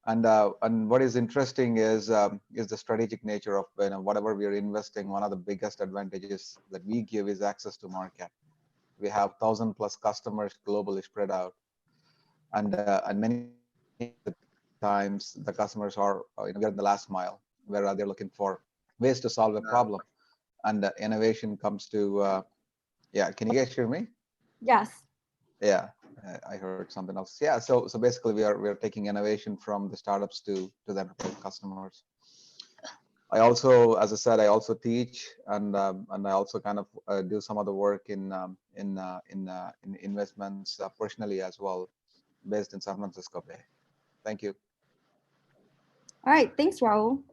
And what is interesting is the strategic nature of whatever we are investing. One of the biggest advantages that we give is access to market. We have 1,000+ customers globally spread out, and many times the customers are we are in the last mile where they're looking for ways to solve a problem, and innovation comes to yeah. Can you guys hear me? Yes. Yeah, I heard something else. Yeah, so basically we are taking innovation from the startups to the enterprise customers. I also, as I said, I also teach, and I also kind of do some of the work in investments personally as well, based in San Francisco Bay. Thank you. All right. Thanks, Rahul.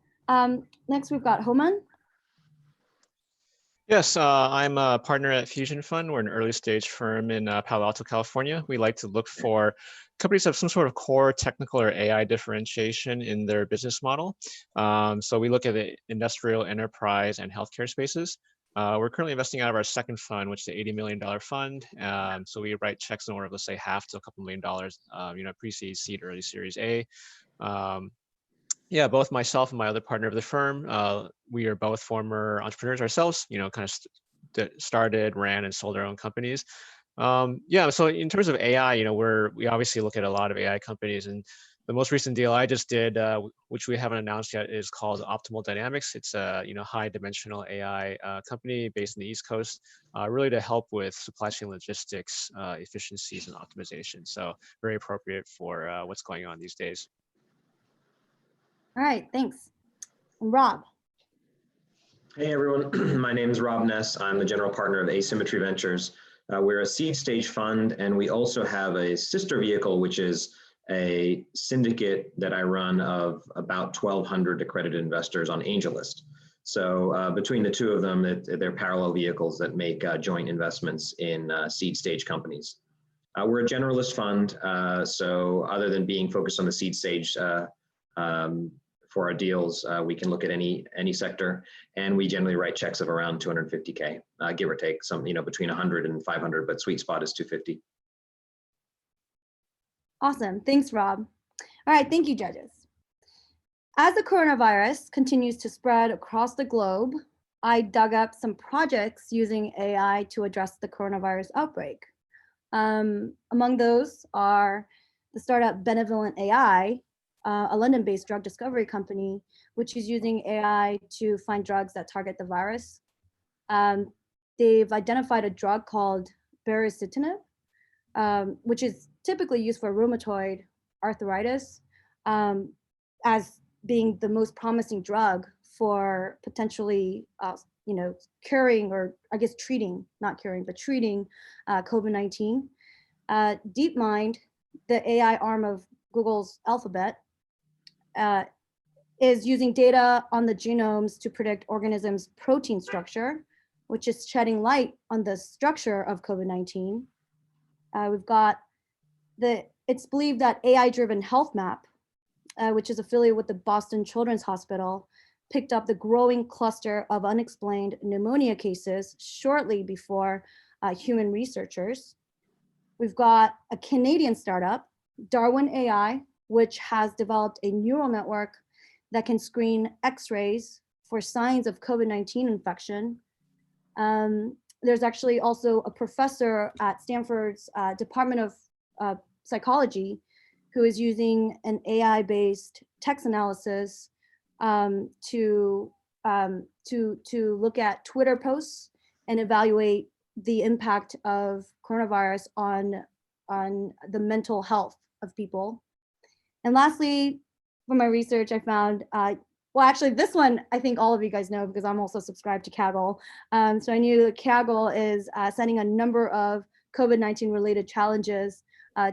Next, we've got Homan. Yes, I'm a partner at Fusion Fund. We're an early stage firm in Palo Alto, California. We like to look for companies that have some sort of core technical or AI differentiation in their business model. So we look at the industrial, enterprise, and healthcare spaces. We're currently investing out of our second fund, which is the $80 million fund. So we write checks in order of, let's say, half to a couple $1 million, pre-seed, seed, early Series A. Yeah, both myself and my other partner of the firm, we are both former entrepreneurs ourselves, kind of started, ran, and sold our own companies. Yeah, so in terms of AI, we obviously look at a lot of AI companies, and the most recent deal I just did, which we haven't announced yet, is called Optimal Dynamics. It's a high dimensional AI company based in the East Coast, really to help with supply chain logistics efficiencies and optimization. So very appropriate for what's going on these days. All right, thanks. Rob. Hey everyone, my name is Rob Ness. I'm the general partner of Asymmetry Ventures. We're a seed stage fund, and we also have a sister vehicle, which is a syndicate that I run of about 1,200 accredited investors on AngelList. So between the two of them, they're parallel vehicles that make joint investments in seed stage companies. We're a generalist fund, so other than being focused on the seed stage, for our deals, we can look at any sector, and we generally write checks of around 250K, give or take, some between 100 and 500, but sweet spot is 250. Awesome, thanks, Rob. All right, thank you, judges. As the coronavirus continues to spread across the globe, I dug up some projects using AI to address the coronavirus outbreak. Among those are the startup Benevolent AI, a London-based drug discovery company, which is using AI to find drugs that target the virus. They've identified a drug called baricitinib, which is typically used for rheumatoid arthritis, as being the most promising drug for potentially, curing, or I guess treating, not curing, but treating COVID-19. DeepMind, the AI arm of Google's Alphabet, is using data on the genomes to predict organisms' protein structure, which is shedding light on the structure of COVID-19. We've got it's believed that AI-driven Health Map, which is affiliated with the Boston Children's Hospital, picked up the growing cluster of unexplained pneumonia cases shortly before human researchers. We've got a Canadian startup, Darwin AI, which has developed a neural network that can screen X-rays for signs of COVID-19 infection. There's actually also a professor at Stanford's Department of Psychology who is using an AI-based text analysis to look at Twitter posts and evaluate the impact of coronavirus on the mental health of people. And lastly, for my research, I found, well, actually this one, I think all of you guys know because I'm also subscribed to Kaggle. So I knew that Kaggle is sending a number of COVID-19 related challenges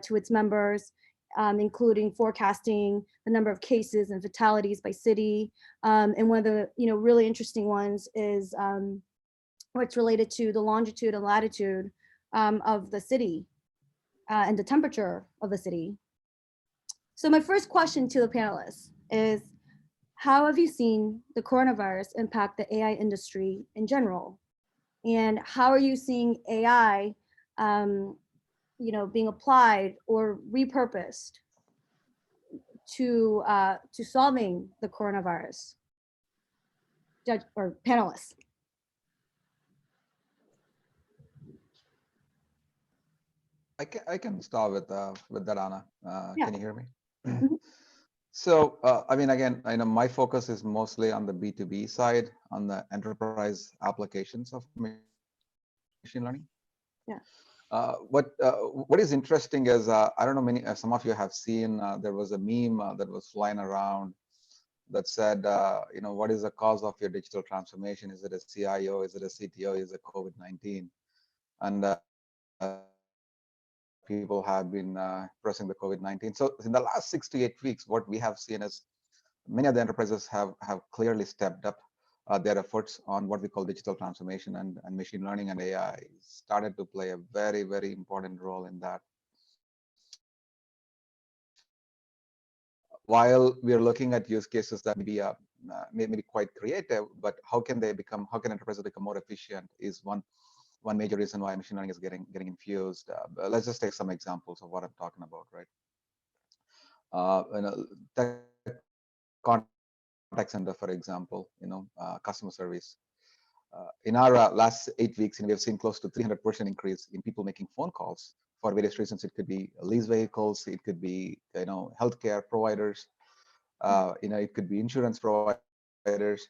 to its members, including forecasting the number of cases and fatalities by city. And one of the really interesting ones is what's related to the longitude and latitude of the city and the temperature of the city. So my first question to the panelists is, how have you seen the coronavirus impact the AI industry in general? And how are you seeing AI being applied or repurposed to solving the coronavirus? Judge or panelists. I can start with that, Anna. Yeah. Can you hear me? Mhm. So, I mean, again, I know my focus is mostly on the B2B side, on the enterprise applications of machine learning. Yeah. What is interesting is, I don't know, some of you have seen, there was a meme that was flying around that said, what is the cause of your digital transformation? Is it a CIO? Is it a CTO? Is it COVID-19? And people have been pressing the COVID-19. So in the last 6 to 8 weeks, what we have seen is many of the enterprises have clearly stepped up their efforts on what we call digital transformation, and machine learning and AI started to play a very, very important role in that. While we are looking at use cases that may be quite creative, but how can enterprises become more efficient is one major reason why machine learning is getting infused. Let's just take some examples of what I'm talking about, right? Contact center, for example, customer service. In our last 8 weeks, we have seen close to 300% increase in people making phone calls for various reasons. It could be lease vehicles, it could be healthcare providers, it could be insurance providers.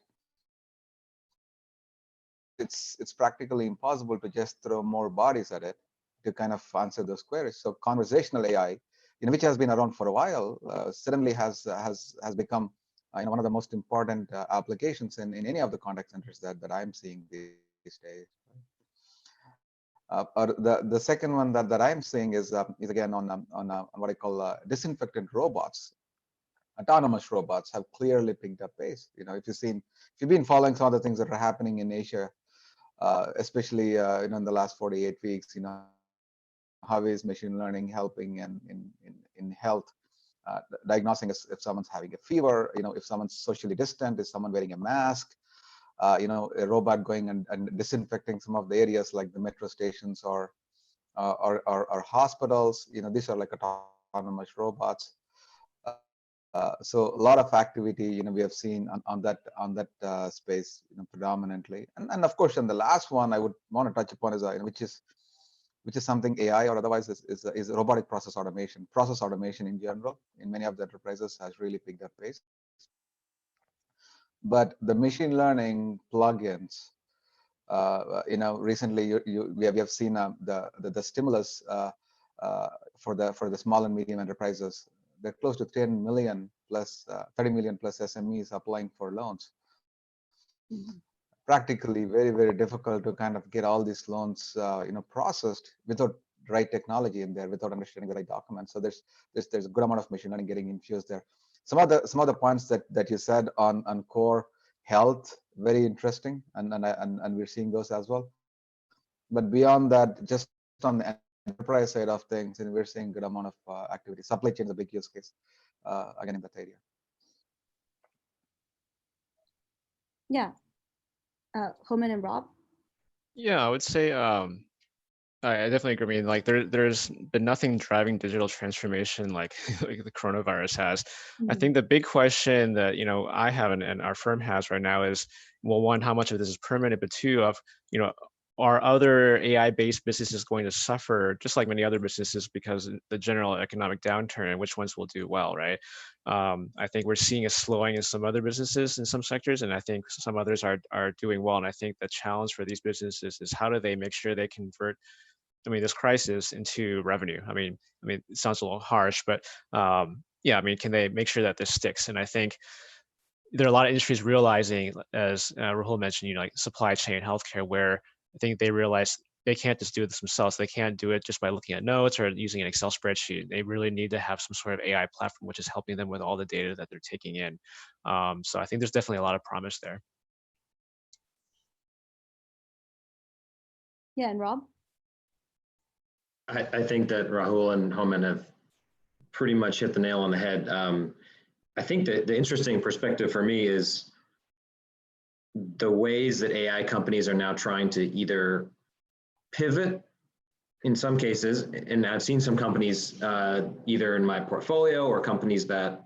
It's practically impossible to just throw more bodies at it to kind of answer those queries. So conversational AI, which has been around for a while, suddenly has become one of the most important applications in any of the contact centers that I'm seeing these days. Or the second one that I'm seeing is again on what I call disinfectant robots. Autonomous robots have clearly picked up pace. If you've been following some of the things that are happening in Asia, especially in the last 48 weeks, how is machine learning helping in health, diagnosing if someone's having a fever, if someone's socially distant, is someone wearing a mask, a robot going and disinfecting some of the areas like the metro stations or hospitals. These are like autonomous robots. So a lot of activity, we have seen on that space, predominantly. And of course, and the last one I would want to touch upon is, which is something AI or otherwise is robotic process automation. Process automation in general, in many of the enterprises, has really picked up pace. But the machine learning plugins, recently we have seen the stimulus for the small and medium enterprises. They're close to 10 million plus 30 million plus SMEs applying for loans. Mm-hmm. Practically very, very difficult to kind of get all these loans processed without right technology in there, without understanding the right documents. So there's a good amount of machine learning getting infused there. Some of the points that you said on core health, very interesting, and we're seeing those as well. But beyond that, just on the enterprise side of things, and we're seeing good amount of activity. Supply chain is a big use case, again, in that area. Yeah. Houman and Rob? Yeah, I would say I definitely agree. I mean, like there's been nothing driving digital transformation like the coronavirus has. Mm-hmm. I think the big question that I have and our firm has right now is, well, one, how much of this is permanent, but two, of are other AI-based businesses going to suffer just like many other businesses because of the general economic downturn, and which ones will do well, right? I think we're seeing a slowing in some other businesses in some sectors, and I think some others are doing well. And I think the challenge for these businesses is how do they make sure they convert this crisis into revenue. I mean, it sounds a little harsh, but yeah, can they make sure that this sticks? And I think there are a lot of industries realizing, as Rahul mentioned, like supply chain, healthcare, where I think they realize they can't just do this themselves. They can't do it just by looking at notes or using an Excel spreadsheet. They really need to have some sort of AI platform, which is helping them with all the data that they're taking in. So I think there's definitely a lot of promise there. Yeah, and Rob? I think that Rahul and Houman have pretty much hit the nail on the head. I think that the interesting perspective for me is the ways that AI companies are now trying to either pivot in some cases, and I've seen some companies either in my portfolio or companies that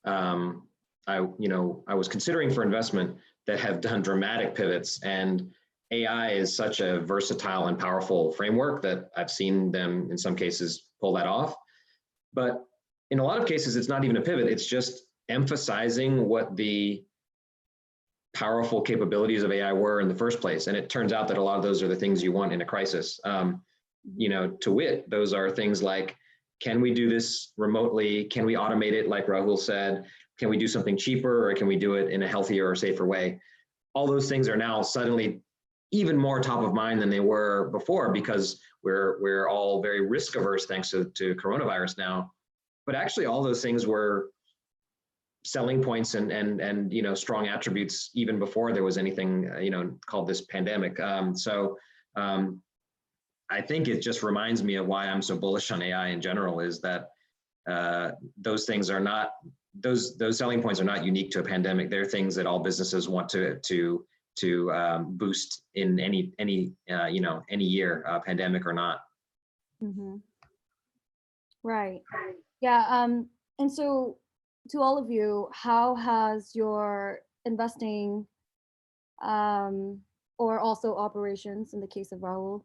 I was considering for investment that have done dramatic pivots, and AI is such a versatile and powerful framework that I've seen them in some cases pull that off. But in a lot of cases, it's not even a pivot. It's just emphasizing what the powerful capabilities of AI were in the first place. And it turns out that a lot of those are the things you want in a crisis. To wit, those are things like, can we do this remotely? Can we automate it, like Rahul said? Can we do something cheaper, or can we do it in a healthier or safer way? All those things are now suddenly even more top of mind than they were before, because we're all very risk averse thanks to coronavirus now. But actually, all those things were selling points and strong attributes even before there was anything called this pandemic. I think it just reminds me of why I'm so bullish on AI in general, is that those things are not, those selling points are not unique to a pandemic. They're things that all businesses want to boost in any year, pandemic or not. Mm-hmm. Right. Yeah. And so, to all of you, how has your investing, or also operations, in the case of Rahul,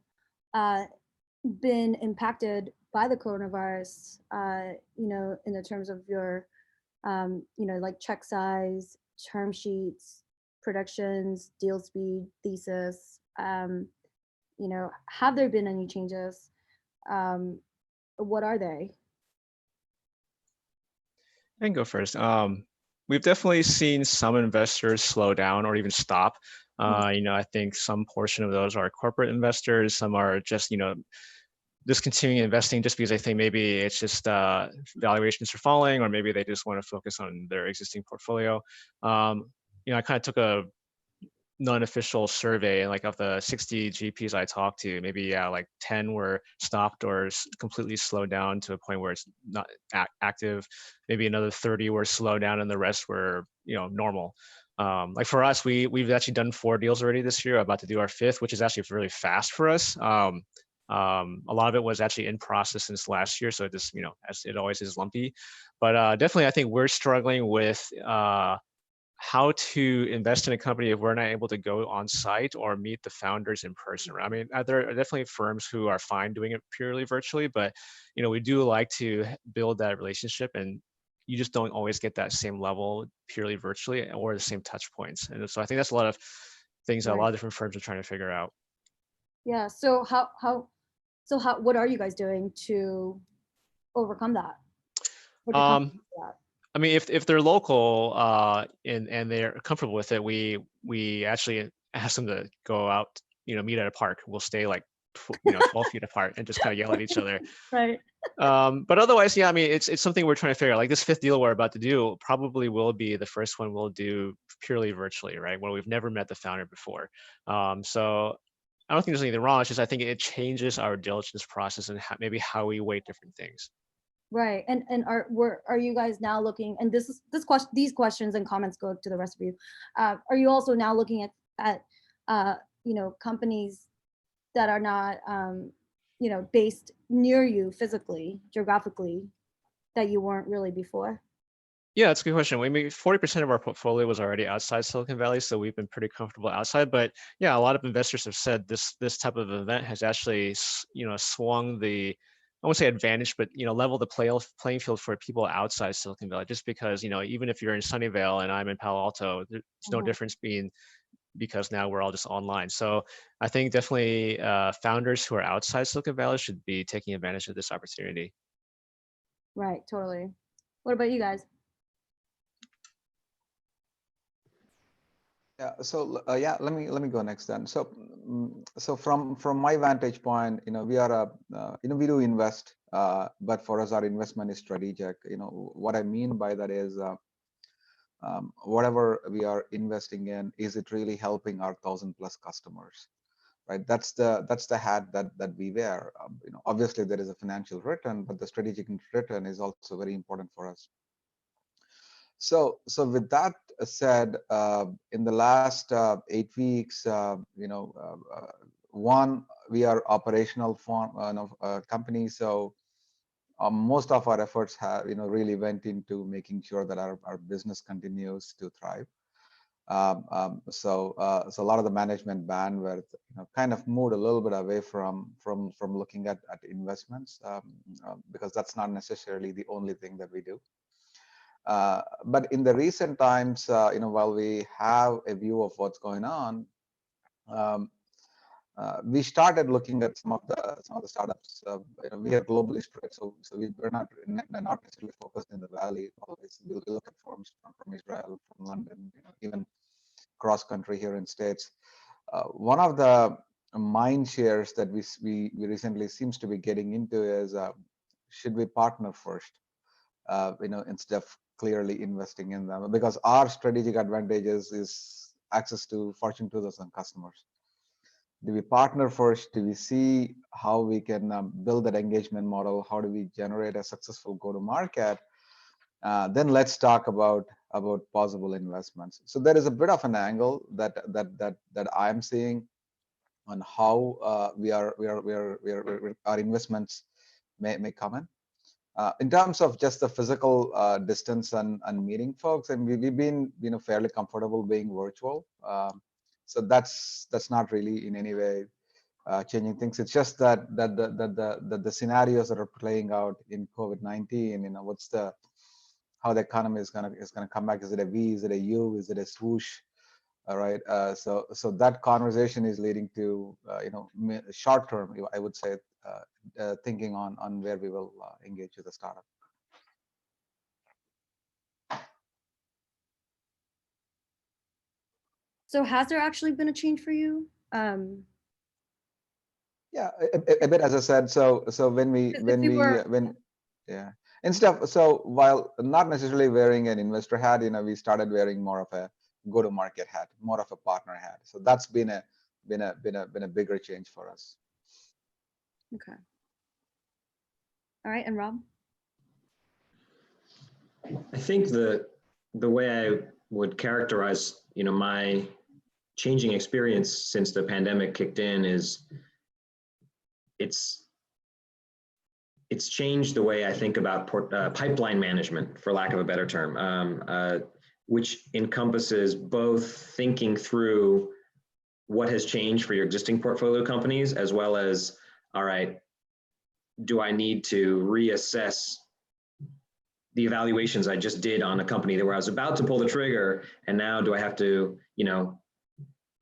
been impacted by the coronavirus? In the terms of your, like check size, term sheets, predictions, deal speed, thesis. Have there been any changes? What are they? I can go first. We've definitely seen some investors slow down or even stop. I think some portion of those are corporate investors. Some are just, discontinuing investing just because they think maybe it's just valuations are falling, or maybe they just want to focus on their existing portfolio. I kind of took a non-official survey, like of the 60 GPs I talked to, maybe like 10 were stopped or completely slowed down to a point where it's not active. Maybe another 30 were slowed down, and the rest were normal. Like for us, we've actually done 4 deals already this year, about to do our 5th, which is actually really fast for us. A lot of it was actually in process since last year, so it just as it always is, lumpy. But definitely, I think we're struggling with how to invest in a company if we're not able to go on site or meet the founders in person. I mean, there are definitely firms who are fine doing it purely virtually, but we do like to build that relationship, and you just don't always get that same level purely virtually or the same touch points. And so I think that's a lot of things that a lot of different firms are trying to figure out. Yeah. So what are you guys doing to overcome that? I mean, if they're local and they're comfortable with it, we actually ask them to go out, meet at a park. We'll stay like 12 feet apart and just kind of yell at each other. Right. But otherwise, yeah, I mean, it's something we're trying to figure out. Like this 5th deal we're about to do probably will be the first one we'll do purely virtually, right? Where we've never met the founder before. So I don't think there's anything wrong. It's just I think it changes our diligence process and maybe how we weight different things. Right. And are you guys now looking, and these questions and comments go to the rest of you. Are you also now looking at companies that are not based near you physically, geographically, that you weren't really before? Yeah, that's a good question. 40% of our portfolio was already outside Silicon Valley, so we've been pretty comfortable outside. But yeah, a lot of investors have said this type of event has actually swung the, I won't say advantage, but level the playing field for people outside Silicon Valley. Just because even if you're in Sunnyvale and I'm in Palo Alto, there's no difference because now we're all just online. So I think definitely founders who are outside Silicon Valley should be taking advantage of this opportunity. Right, totally. What about you guys? Yeah. So let me go next then. So from my vantage point, we are we do invest, but for us our investment is strategic. What I mean by that is whatever we are investing in, is it really helping our 1,000+ customers? Right. That's the hat that we wear. Obviously there is a financial return, but the strategic return is also very important for us. So with that said, in the last 8 weeks, one, we are operational company. So most of our efforts have, really went into making sure that our business continues to thrive. So a lot of the management bandwidth, kind of moved a little bit away from looking at investments, because that's not necessarily the only thing that we do. But in the recent times, while we have a view of what's going on, we started looking at some of the startups. We are globally spread, so we're not necessarily focused in the Valley. Always we look at firms from Israel, from London, even cross country here in States. One of the mind shares that we recently seems to be getting into is, should we partner first, instead of clearly investing in them, because our strategic advantages is access to Fortune 2000 customers. Do we partner first? Do we see how we can build that engagement model? How do we generate a successful go-to-market? Then let's talk about possible investments. So there is a bit of an angle that I'm seeing on how our investments may come in. In terms of just the physical distance and meeting folks, and we've been fairly comfortable being virtual. So that's not really in any way changing things. It's just that the scenarios that are playing out in COVID-19, how the economy is gonna come back. Is it a V? Is it a U? Is it a swoosh? All right. So that conversation is leading to short term, I would say, thinking on where we will engage with the startup. So has there actually been a change for you? Yeah, a bit, as I said. So instead of, so while not necessarily wearing an investor hat, we started wearing more of a go-to-market hat, more of a partner hat. So that's been a bigger change for us. Okay. All right, and Rob? I think the way I would characterize, my changing experience since the pandemic kicked in is it's changed the way I think about pipeline management, for lack of a better term, which encompasses both thinking through what has changed for your existing portfolio companies, as well as, all right, do I need to reassess the evaluations I just did on a company where I was about to pull the trigger, and now do I have to,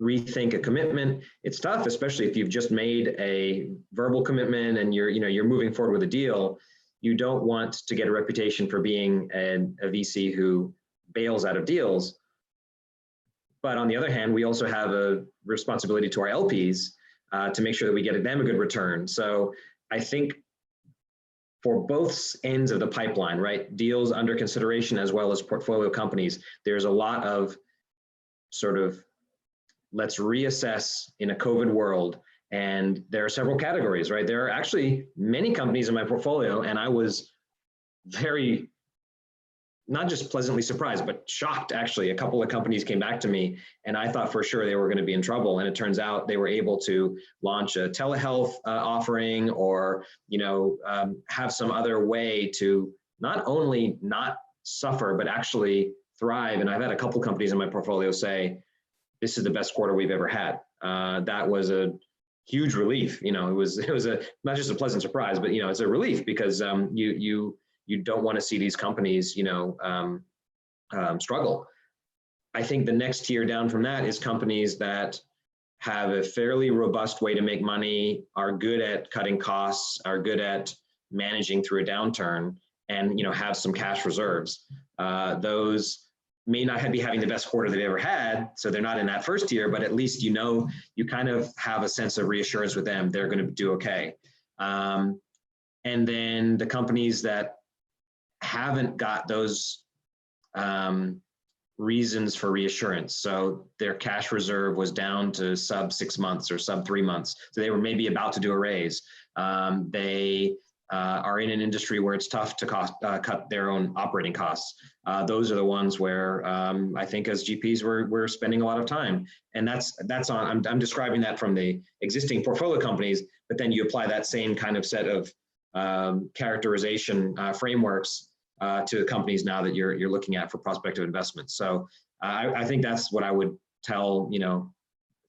rethink a commitment? It's tough, especially if you've just made a verbal commitment and you're moving forward with a deal. You don't want to get a reputation for being a VC who bails out of deals. But on the other hand, we also have a responsibility to our LPs to make sure that we get them a good return. So I think for both ends of the pipeline, right, deals under consideration as well as portfolio companies, there's a lot of sort of, let's reassess in a COVID world. And there are several categories, right? There are actually many companies in my portfolio, and I was very, not just pleasantly surprised, but shocked. Actually, a couple of companies came back to me and I thought for sure they were going to be in trouble. And it turns out they were able to launch a telehealth offering, or, have some other way to not only not suffer, but actually thrive. And I've had a couple companies in my portfolio say, this is the best quarter we've ever had. That was a huge relief. It was not just a pleasant surprise, but, it's a relief, because you don't want to see these companies, struggle. I think the next tier down from that is companies that have a fairly robust way to make money, are good at cutting costs, are good at managing through a downturn, and have some cash reserves. Those may not be having the best quarter they've ever had, so they're not in that first tier, but at least you kind of have a sense of reassurance with them, they're going to do okay. And then the companies that haven't got those reasons for reassurance. So their cash reserve was down to sub 6 months or sub 3 months. So they were maybe about to do a raise. They are in an industry where it's tough to cut their own operating costs. Those are the ones where I think as GPs we're spending a lot of time. And that's on, I'm describing that from the existing portfolio companies, but then you apply that same kind of set of characterization frameworks to companies now that you're looking at for prospective investments. So I think that's what I would tell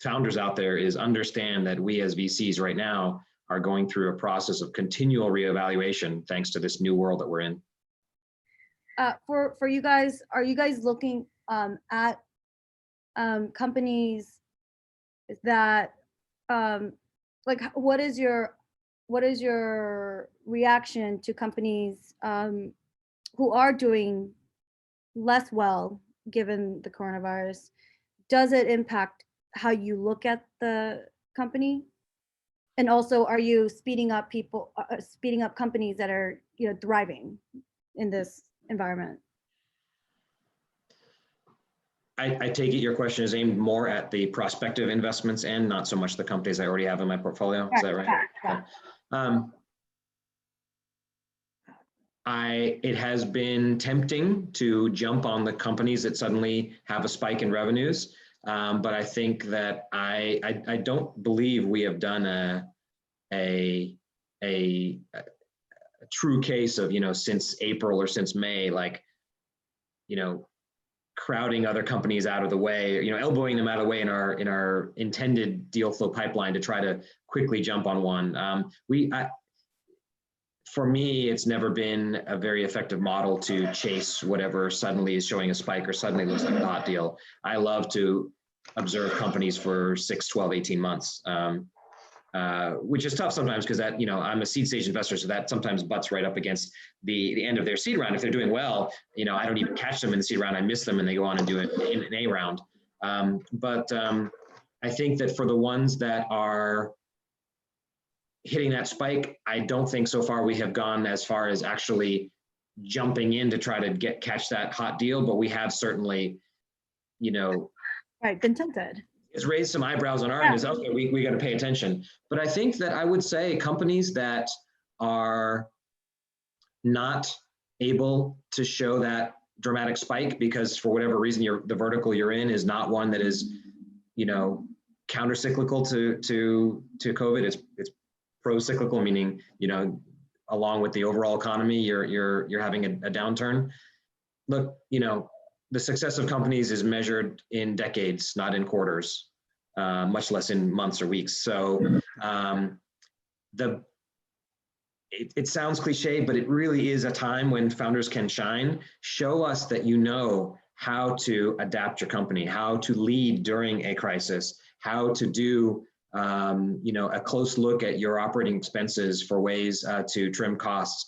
founders out there, is understand that we as VCs right now are going through a process of continual reevaluation thanks to this new world that we're in. For you guys, are you guys looking at companies that like what is your reaction to companies who are doing less well given the coronavirus? Does it impact how you look at the company? And also, are you speeding up companies that are thriving in this environment? I take it your question is aimed more at the prospective investments and not so much the companies I already have in my portfolio. Is that right? Yeah. It has been tempting to jump on the companies that suddenly have a spike in revenues, but I think that I don't believe we have done a true case of since April or since May, like crowding other companies out of the way, elbowing them out of the way in our intended deal flow pipeline to try to quickly jump on one. For me, it's never been a very effective model to chase whatever suddenly is showing a spike or suddenly looks like a hot deal. I love to observe companies for 6, 12, 18 months, which is tough sometimes because that, I'm a seed stage investor, so that sometimes butts right up against the end of their seed round. If they're doing well, I don't even catch them in the seed round. I miss them and they go on and do it in an A round. But I think that for the ones that are hitting that spike, I don't think so far we have gone as far as actually jumping in to try to catch that hot deal, but we have certainly, right, been tempted. It's raised some eyebrows on our end. Is okay, we got to pay attention. But I think that I would say companies that are not able to show that dramatic spike because for whatever reason the vertical you're in is not one that is, counter-cyclical to COVID. It's pro-cyclical, meaning, along with the overall economy, you're having a downturn. Look, the success of companies is measured in decades, not in quarters, much less in months or weeks. So it sounds cliche, but it really is a time when founders can shine. Show us that you know how to adapt your company, how to lead during a crisis, how to do a close look at your operating expenses for ways to trim costs.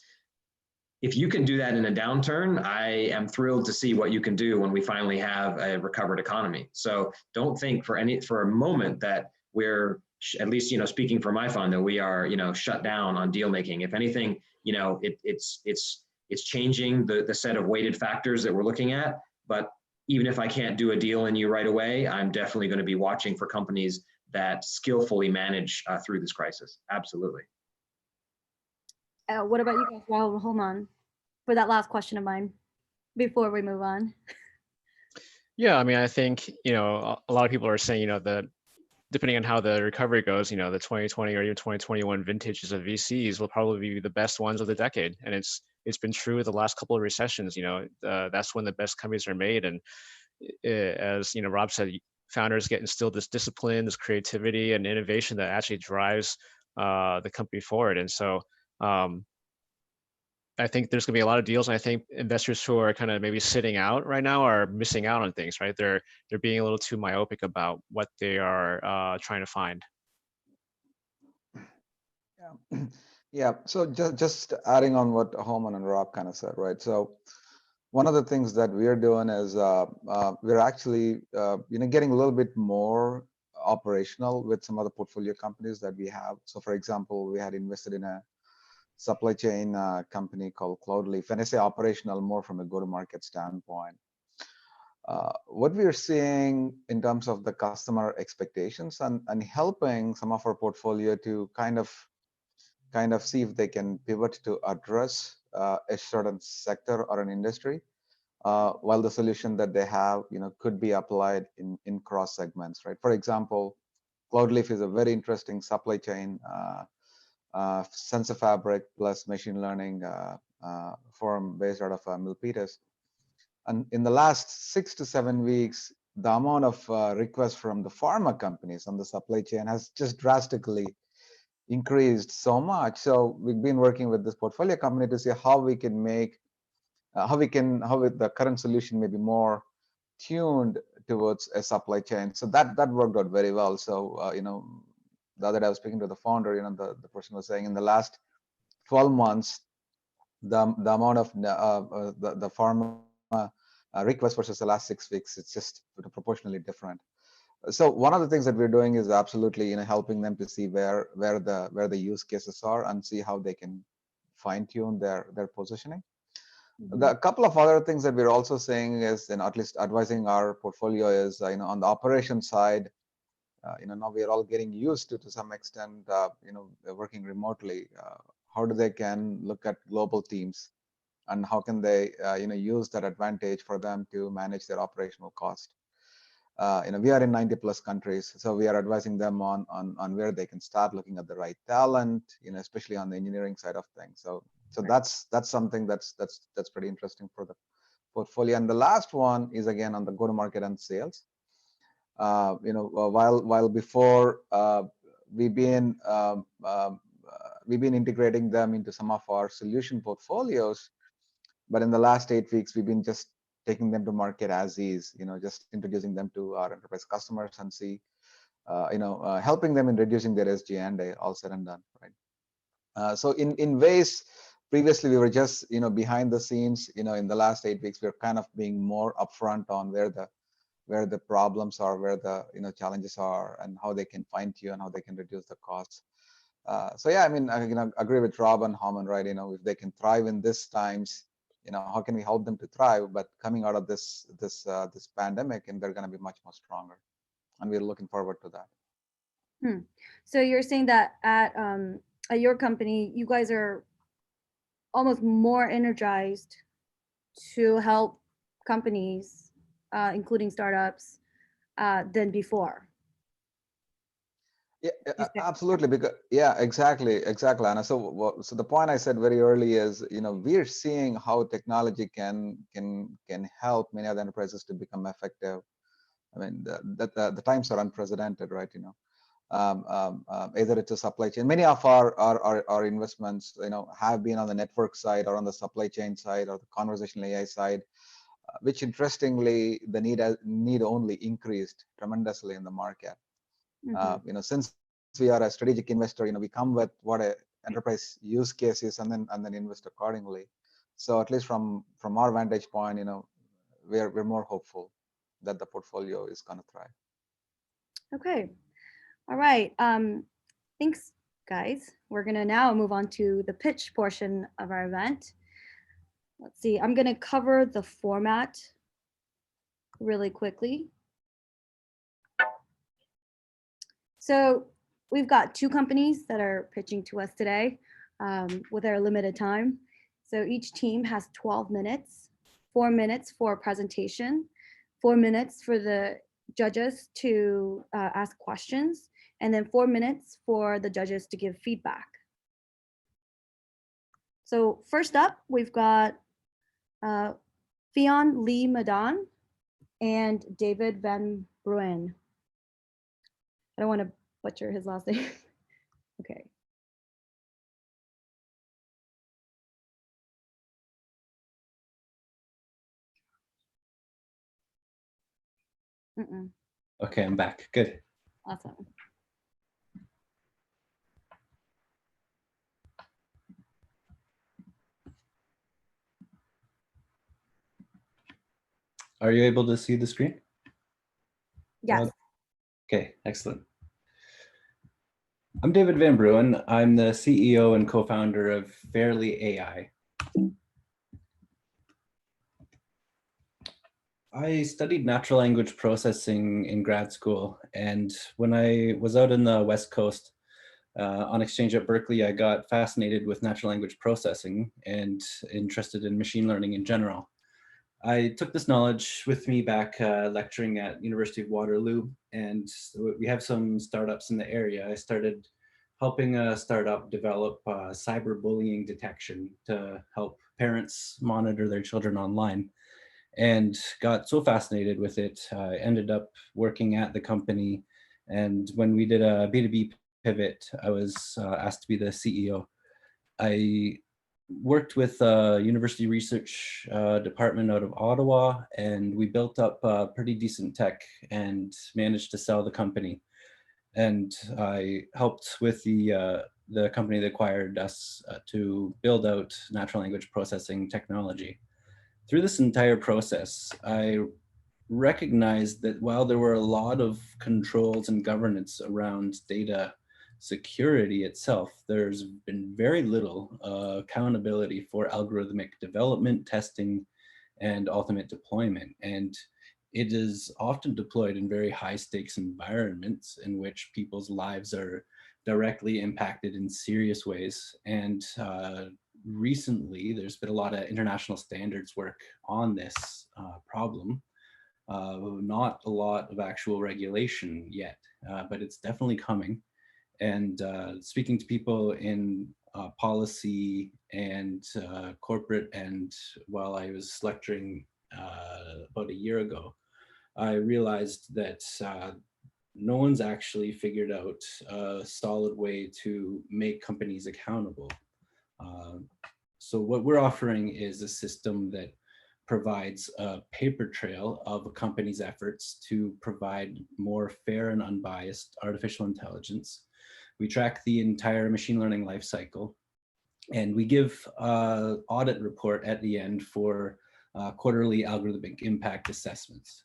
If you can do that in a downturn, I am thrilled to see what you can do when we finally have a recovered economy. So don't think for a moment that we're, at least, speaking for my fund, that we are, shut down on deal making. If anything, it's changing the set of weighted factors that we're looking at. But even if I can't do a deal in you right away, I'm definitely going to be watching for companies that skillfully manage through this crisis. Absolutely. What about you guys? Well, hold on for that last question of mine before we move on. Yeah, I mean, I think, a lot of people are saying, that depending on how the recovery goes, the 2020 or even 2021 vintages of VCs will probably be the best ones of the decade. And it's been true the last couple of recessions, that's when the best companies are made. And as, Rob said, founders get instilled this discipline, this creativity and innovation that actually drives the company forward. And so I think there's gonna be a lot of deals, and I think investors who are kind of maybe sitting out right now are missing out on things, right? They're being a little too myopic about what they are trying to find. Yeah. Yeah. So just adding on what Houman and Rob kind of said, right? So one of the things that we're doing is we're actually getting a little bit more operational with some of the portfolio companies that we have. So for example, we had invested in a supply chain company called Cloudleaf. And I say operational more from a go-to-market standpoint. What we are seeing in terms of the customer expectations and helping some of our portfolio to kind of see if they can pivot to address a certain sector or an industry, while the solution that they have, could be applied in cross segments, right? For example, Cloudleaf is a very interesting supply chain sensor fabric plus machine learning firm based out of Milpitas. And in the last 6 to 7 weeks, the amount of requests from the pharma companies on the supply chain has just drastically increased so much. So we've been working with this portfolio company to see how we can make, how the current solution may be more tuned towards a supply chain. So that worked out very well. So the other day I was speaking to the founder. The person was saying in the last 12 months, the amount of the pharma request versus the last 6 weeks, it's just proportionally different. So one of the things that we're doing is absolutely helping them to see where the use cases are and see how they can fine tune their positioning. The couple of other things that we're also saying is, at least advising our portfolio is, on the operation side, now we are all getting used to some extent, working remotely. How do they can look at global teams, and how can they, use that advantage for them to manage their operational cost? We are in 90 plus countries, so we are advising them on where they can start looking at the right talent, especially on the engineering side of things. So that's something that's pretty interesting for the portfolio. And the last one is again on the go-to-market and sales. While before we've been integrating them into some of our solution portfolios, but in the last 8 weeks we've been just taking them to market as is, just introducing them to our enterprise customers and see, helping them in reducing their SG&A, all said and done, right? So in ways, previously we were just, behind the scenes. In the last 8 weeks, we're kind of being more upfront on where the problems are, where the challenges are, and how they can fine tune, how they can reduce the costs. So yeah, I mean, I agree with Rob and Harman, right? If they can thrive in these times, how can we help them to thrive? But coming out of this pandemic, and they're going to be much more stronger, and we're looking forward to that. So you're saying that at your company, you guys are almost more energized to help companies, including startups, than before. Yeah, absolutely. Because exactly, Anna. So the point I said very early is, we're seeing how technology can help many other enterprises to become effective. I mean, the times are unprecedented, right? Either it's a supply chain. Many of our investments, have been on the network side or on the supply chain side or the conversational AI side, which interestingly, the need only increased tremendously in the market. Since we are a strategic investor, we come with what a enterprise use case is and then invest accordingly. So at least from our vantage point, we're more hopeful that the portfolio is going to thrive. Okay. All right. Thanks, guys. We're going to now move on to the pitch portion of our event. Let's see. I'm going to cover the format really quickly. So we've got 2 companies that are pitching to us today with our limited time. So each team has 12 minutes, 4 minutes for a presentation, 4 minutes for the judges to ask questions, and then 4 minutes for the judges to give feedback. So first up, we've got Fionn Lee Madan and David Van Bruin. I don't want to butcher his last name. Okay. Okay, I'm back. Good. Awesome. Are you able to see the screen? Yes. Okay, excellent. I'm David Van Bruin. I'm the CEO and co-founder of Fairly AI. I studied natural language processing in grad school, and when I was out in the West Coast on exchange at Berkeley, I got fascinated with natural language processing and interested in machine learning in general. I took this knowledge with me back lecturing at University of Waterloo, and we have some startups in the area. I started helping a startup develop cyberbullying detection to help parents monitor their children online, and got so fascinated with it. I ended up working at the company, and when we did a B2B pivot, I was asked to be the CEO. I worked with a university research department out of Ottawa, and we built up pretty decent tech and managed to sell the company. And I helped with the company that acquired us to build out natural language processing technology. Through this entire process, I recognized that while there were a lot of controls and governance around data security itself, there's been very little accountability for algorithmic development, testing, and ultimate deployment. And it is often deployed in very high stakes environments in which people's lives are directly impacted in serious ways. And recently, there's been a lot of international standards work on this problem. Not a lot of actual regulation yet, but it's definitely coming. And speaking to people in policy and corporate, and while I was lecturing about a year ago, I realized that no one's actually figured out a solid way to make companies accountable. So what we're offering is a system that provides a paper trail of a company's efforts to provide more fair and unbiased artificial intelligence. We track the entire machine learning lifecycle, and we give an audit report at the end for quarterly algorithmic impact assessments.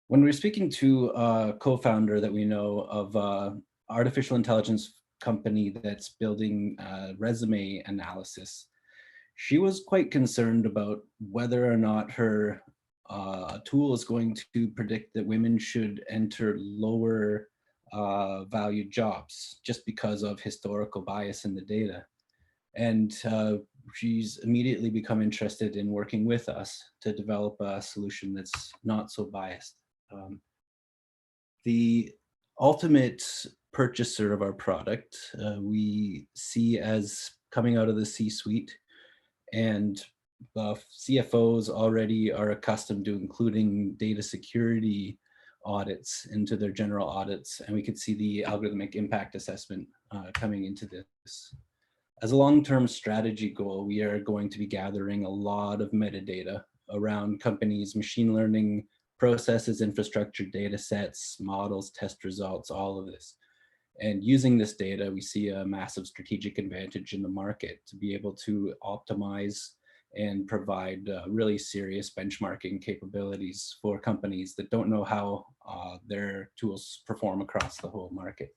When we're speaking to a co-founder that we know of an artificial intelligence company that's building resume analysis, she was quite concerned about whether or not her tool is going to predict that women should enter lower valued jobs just because of historical bias in the data. And she's immediately become interested in working with us to develop a solution that's not so biased. The ultimate purchaser of our product, we see as coming out of the C-suite, and CFOs already are accustomed to including data security audits into their general audits, and we could see the algorithmic impact assessment coming into this. As a long-term strategy goal, we are going to be gathering a lot of metadata around companies' machine learning processes, infrastructure, data sets, models, test results, all of this. And using this data, we see a massive strategic advantage in the market to be able to optimize and provide really serious benchmarking capabilities for companies that don't know how their tools perform across the whole market.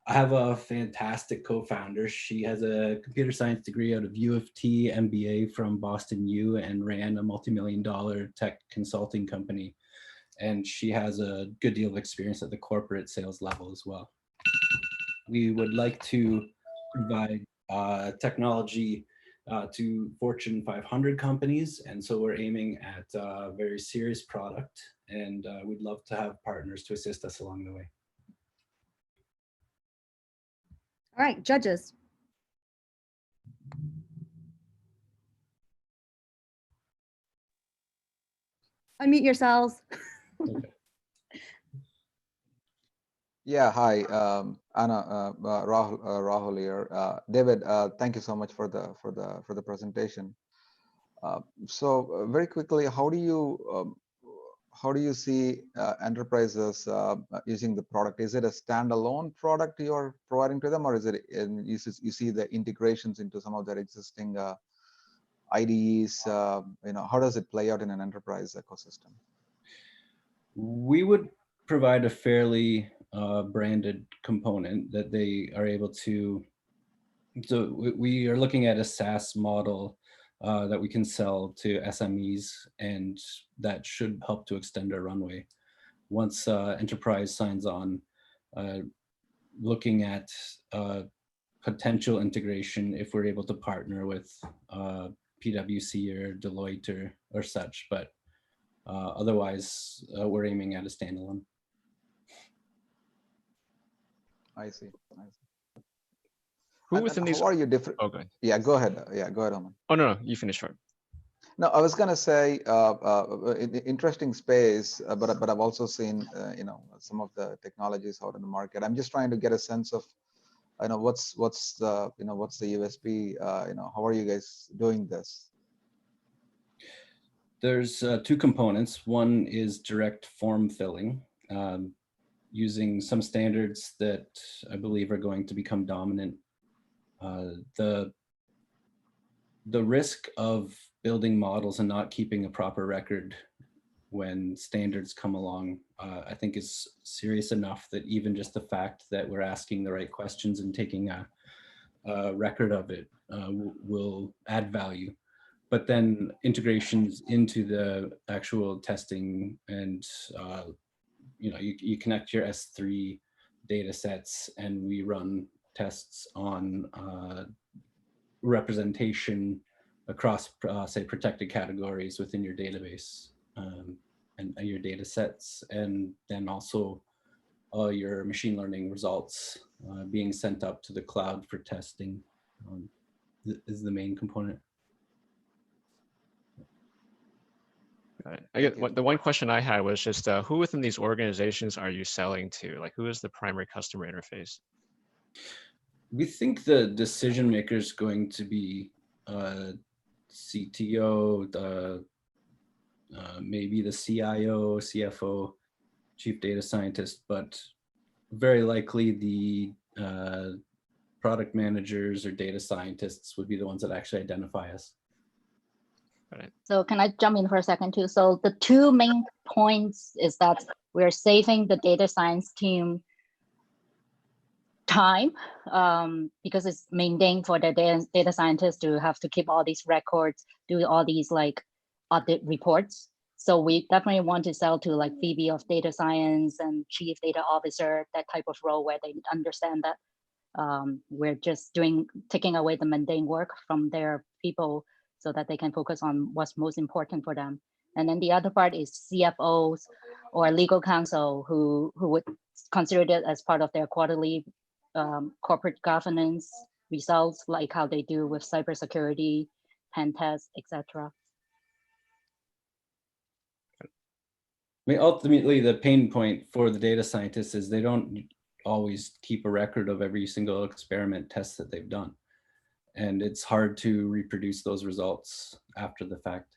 I have a fantastic co-founder. She has a computer science degree out of U of T, MBA from Boston U, and ran a multi-million-dollar tech consulting company. And she has a good deal of experience at the corporate sales level as well. We would like to provide technology to Fortune 500 companies. And so we're aiming at a very serious product, and we'd love to have partners to assist us along the way. All right, judges. Unmute yourselves. Okay. Yeah, hi, Anna, Rahul here. David, thank you so much for the presentation. So very quickly, how do you see enterprises using the product? Is it a standalone product you're providing to them, or is it you see the integrations into some of their existing IDEs? How does it play out in an enterprise ecosystem? We would provide a fairly branded component that they are able to. So we are looking at a SaaS model that we can sell to SMEs, and that should help to extend our runway. Once enterprise signs on, looking at potential integration if we're able to partner with PwC or Deloitte or such, but otherwise we're aiming at a standalone. I see. Who within these? How are you different? Oh, good. Yeah, go ahead. Yeah, go ahead, Aman. Oh, no, you finish first. No, I was gonna say interesting space, but I've also seen some of the technologies out in the market. I'm just trying to get a sense of what's the what's the USP. How are you guys doing this? There's two components. One is direct form filling, using some standards that I believe are going to become dominant. The risk of building models and not keeping a proper record when standards come along, I think is serious enough that even just the fact that we're asking the right questions and taking a record of it will add value. But then integrations into the actual testing and you connect your S3 data sets and we run tests on representation across say protected categories within your database and your data sets, and then also all your machine learning results being sent up to the cloud for testing is the main component. I get the one question I had was just who within these organizations are you selling to? Like, who is the primary customer interface? We think the decision maker is going to be CTO, maybe the CIO, CFO, chief data scientist, but very likely the product managers or data scientists would be the ones that actually identify us. So can I jump in for a second too? So the two main points is that we're saving the data science team time because it's maintained for the data scientists to have to keep all these records, do all these like audit reports. So we definitely want to sell to like VP of data science and chief data officer, that type of role where they understand that we're just taking away the mundane work from their people so that they can focus on what's most important for them. And then the other part is CFOs or legal counsel who would consider it as part of their quarterly corporate governance results, like how they do with cybersecurity, pen tests, etc. I mean, ultimately, the pain point for the data scientists is they don't always keep a record of every single experiment test that they've done. And it's hard to reproduce those results after the fact.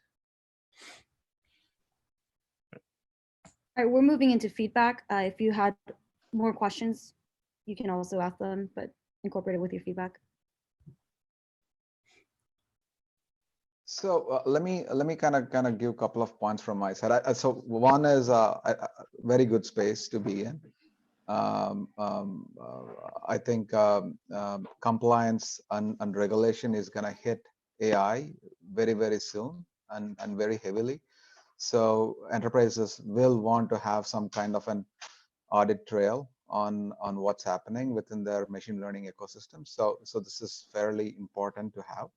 All right, we're moving into feedback. If you had more questions, you can also ask them, but incorporate it with your feedback. So let me kind of give a couple of points from my side. So one is a very good space to be in. I think compliance and regulation is going to hit AI very, very soon and very heavily. So enterprises will want to have some kind of an audit trail on what's happening within their machine learning ecosystem. So this is fairly important to have.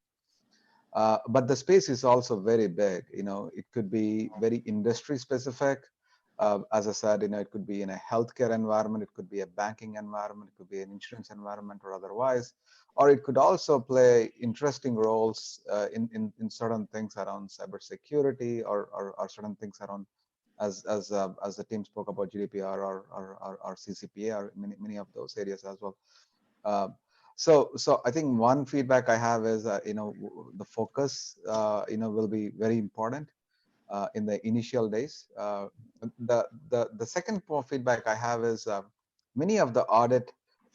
But the space is also very big. It could be very industry specific. As I said, it could be in a healthcare environment, it could be a banking environment, it could be an insurance environment or otherwise, or it could also play interesting roles in certain things around cybersecurity or certain things around, as the team spoke about GDPR or CCPA or many of those areas as well. So I think one feedback I have is the focus will be very important in the initial days. The second feedback I have is many of the audit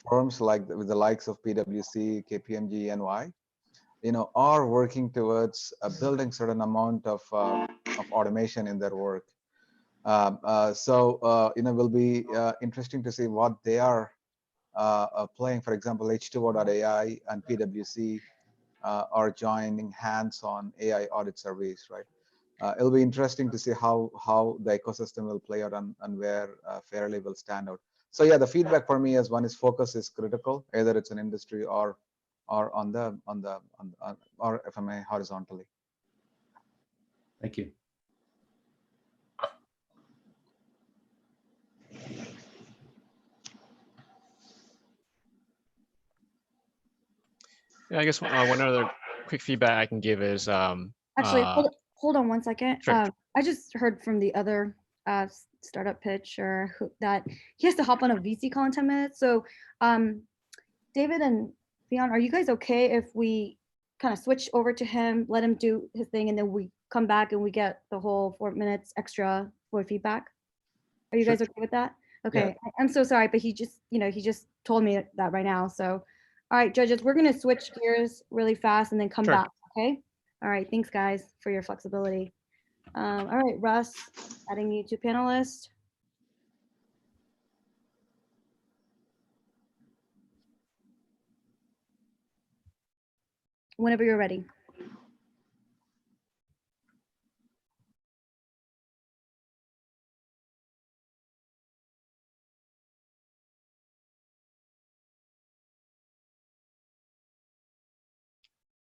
firms with the likes of PwC, KPMG, NY, are working towards building certain amount of automation in their work. So will be interesting to see what they are playing. For example, H2O.ai and PwC are joining hands on AI audit surveys, right? It'll be interesting to see how the ecosystem will play out and where Fairly will stand out. So yeah, the feedback for me is one is focus is critical, either it's an industry or on or FMA horizontally. Thank you. Yeah, I guess one other quick feedback I can give is Actually, hold on one second. Sure. I just heard from the other startup pitch that he has to hop on a VC call in 10 minutes. So David and Theon, are you guys okay if we kind of switch over to him, let him do his thing, and then we come back and we get the whole 4 minutes extra for feedback? Are you Sure. guys okay with that? Okay, I'm so sorry, but he just told me that right now. So, all right, judges, we're gonna switch gears really fast and then come Sure. back, okay? All right, thanks guys for your flexibility. All right, Russ, adding you to panelist. Whenever you're ready.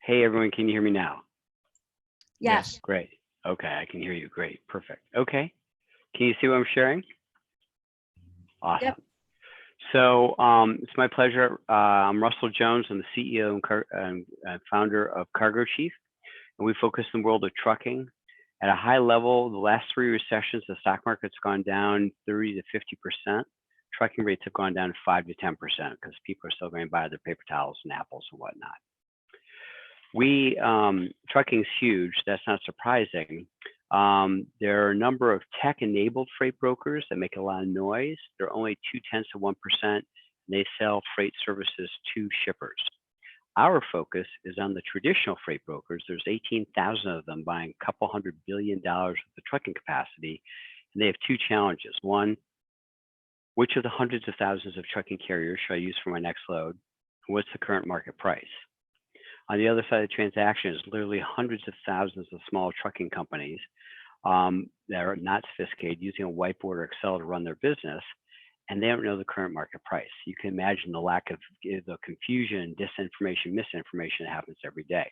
Hey, everyone, can you hear me now? Yes. Great. Okay, I can hear you. Great. Perfect. Okay. Can you see what I'm sharing? Awesome. Yep. So it's my pleasure. I'm Russell Jones. I'm the CEO and founder of Cargo Chief, and we focus on the world of trucking. At a high level, the last 3 recessions, the stock market's gone down 30 to 50%. Trucking rates have gone down 5 to 10% because people are still going to buy their paper towels and apples and whatnot. Trucking's huge. That's not surprising. There are a number of tech-enabled freight brokers that make a lot of noise. They're only 0.2%, and they sell freight services to shippers. Our focus is on the traditional freight brokers. There's 18,000 of them buying a couple $100 billion worth of trucking capacity, and they have 2 challenges. One, which of the hundreds of thousands of trucking carriers should I use for my next load? What's the current market price? On the other side of the transaction is literally hundreds of thousands of small trucking companies that are not sophisticated, using a whiteboard or Excel to run their business, and they don't know the current market price. You can imagine the lack of the confusion, disinformation, misinformation that happens every day.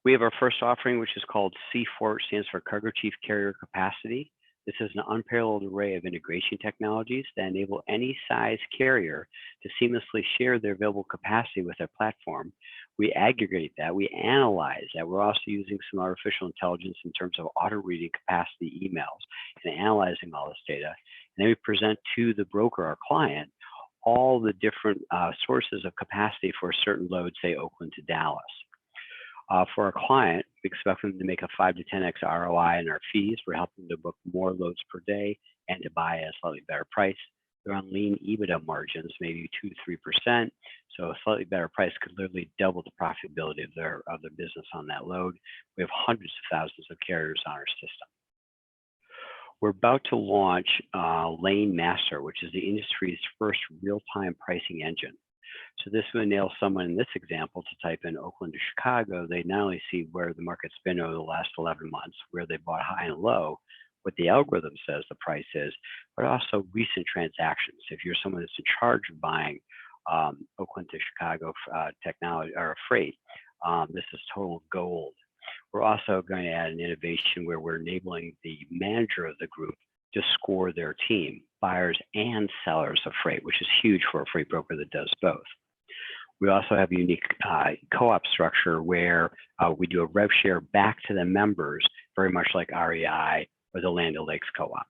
We have our first offering, which is called C4, stands for Cargo Chief Carrier Capacity. This is an unparalleled array of integration technologies that enable any size carrier to seamlessly share their available capacity with their platform. We aggregate that, we analyze that. We're also using some artificial intelligence in terms of auto-reading capacity emails and analyzing all this data. And then we present to the broker, our client, all the different sources of capacity for a certain load, say Oakland to Dallas. For our client, we expect them to make a 5 to 10x ROI in our fees. We're helping them to book more loads per day and to buy at a slightly better price. They're on lean EBITDA margins, maybe 2 to 3%. So a slightly better price could literally double the profitability of their business on that load. We have hundreds of thousands of carriers on our system. We're about to launch Lane Master, which is the industry's first real-time pricing engine. So this would enable someone in this example to type in Oakland to Chicago. They not only see where the market's been over the last 11 months, where they bought high and low, what the algorithm says the price is, but also recent transactions. If you're someone that's in charge of buying Oakland to Chicago technology or freight, this is total gold. We're also going to add an innovation where we're enabling the manager of the group to score their team, buyers and sellers of freight, which is huge for a freight broker that does both. We also have a unique co-op structure where we do a rev share back to the members, very much like REI or the Land O'Lakes Co-op.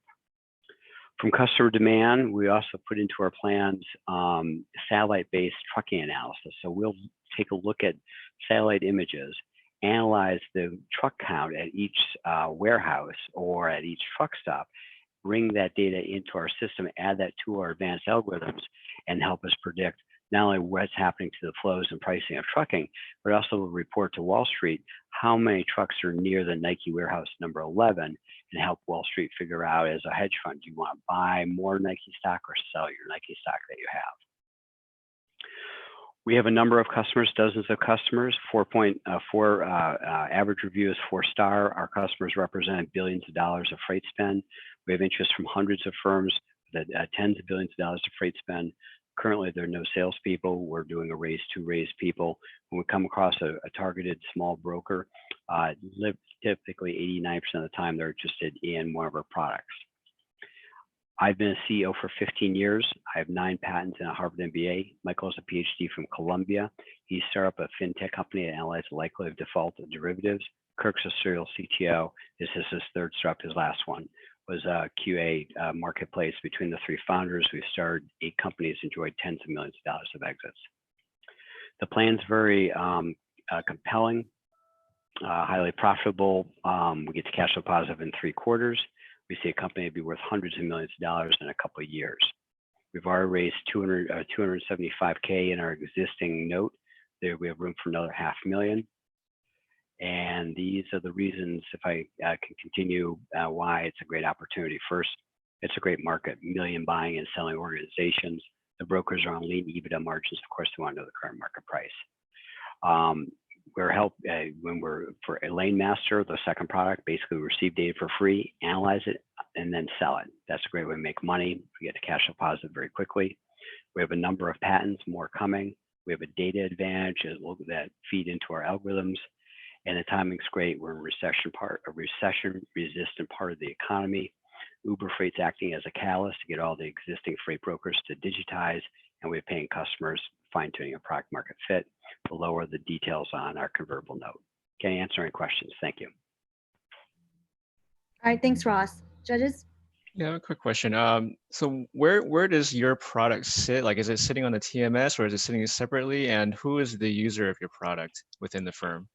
From customer demand, we also put into our plans satellite-based trucking analysis. So we'll take a look at satellite images, analyze the truck count at each warehouse or at each truck stop, bring that data into our system, add that to our advanced algorithms, and help us predict not only what's happening to the flows and pricing of trucking, but also report to Wall Street how many trucks are near the Nike warehouse number 11, and help Wall Street figure out, as a hedge fund, do you want to buy more Nike stock or sell your Nike stock that you have? We have a number of customers, dozens of customers. 4.4 average review is 4-star. Our customers represent billions of dollars of freight spend. We have interest from hundreds of firms that tens of billions of dollars of freight spend. Currently, there are no salespeople. We're doing a raise to raise people. When we come across a targeted small broker, typically 89% of the time they're interested in one of our products. I've been a CEO for 15 years. I have 9 patents and a Harvard MBA. Michael is a PhD from Columbia. He started up a fintech company that analyzed the likelihood of default of derivatives. Kirk's a serial CTO. This is his third startup. His last one was a QA marketplace. Between the 3 founders, we've started 8 companies, enjoyed tens of millions of dollars of exits. The plan's very compelling, highly profitable. We get to cash flow positive in 3 quarters. We see a company be worth hundreds of millions of dollars in a couple of years. We've already raised $275K in our existing note. There we have room for another $500,000. And these are the reasons, if I can continue, why it's a great opportunity. First, it's a great market, million buying and selling organizations. The brokers are on lean EBITDA margins. Of course, they want to know the current market price. When we're for Lane Master, the second product, basically we receive data for free, analyze it, and then sell it. That's a great way to make money. We get to cash flow positive very quickly. We have a number of patents, more coming. We have a data advantage that feed into our algorithms. And the timing's great. We're in a recession-resistant part of the economy. Uber Freight's acting as a catalyst to get all the existing freight brokers to digitize, and we're paying customers, fine-tuning a product market fit. Below are the details on our convertible note. Can I answer any questions? Thank you. All right, thanks, Ross. Judges? Yeah, a quick question. So where does your product sit? Like, is it sitting on the TMS or is it sitting separately? And who is the user of your product within the firm?